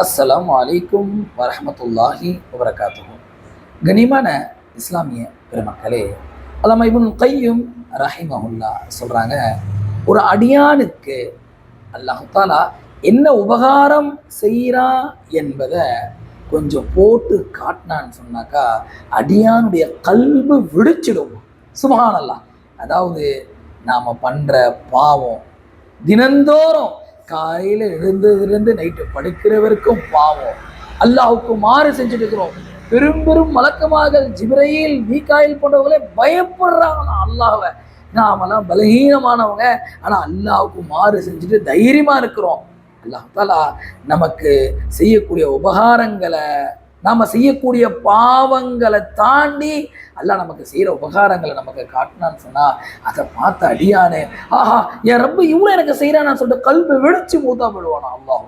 அஸ்ஸலாமு அலைக்கும் வரஹ்மத்துல்லாஹி வபரகாத்துஹு. கனிமான இஸ்லாமிய பெருமக்களே, அல்லாமா இப்னுல் கையும் ரஹிமஹுல்லா சொல்றாங்க, ஒரு அடியானுக்கு அல்லாஹ் தஆலா என்ன உபகாரம் செய்கிறான் என்பதை கொஞ்சம் போட்டு காட்டினான்னு சொன்னாக்கா அடியானுடைய கல்பு விழிச்சிடும். சுப்ஹானல்லாஹ். அதாவது நாம பண்ற பாவம் தினந்தோறும் காலையில எழுந்ததிலிருந்து நைட்டு படுக்கிற வரைக்கும் பாவம், அல்லாஹ்வுக்கு மாறு செஞ்சுட்டு இருக்கிறோம். பெரும் பெரும் மலக்குமார்கள் ஜிப்ரீல், மீகாயில் போன்றவங்களே பயப்படுறாங்க அல்லாஹ்வை. நாமெல்லாம் பலகீனமானவங்க, ஆனா அல்லாஹ்வுக்கு மாறு செஞ்சுட்டு தைரியமா இருக்கிறோம். அல்லாஹ் தஆலா நமக்கு செய்யக்கூடிய உபகாரங்களை, நாம செய்யக்கூடிய பாவங்களை தாண்டி அல்லாஹ் நமக்கு செய்யற உபகாரங்களை நமக்கு காட்டினான்னு சொன்னா அதை பார்த்த அடியானே, ஆஹா என் ரப்பு இவ்வளவு எனக்கு செய்யறான்னு சொல்லிட்டு கல்வி வெடிச்சு மூத்தா போடுவானா அல்லாஹ்.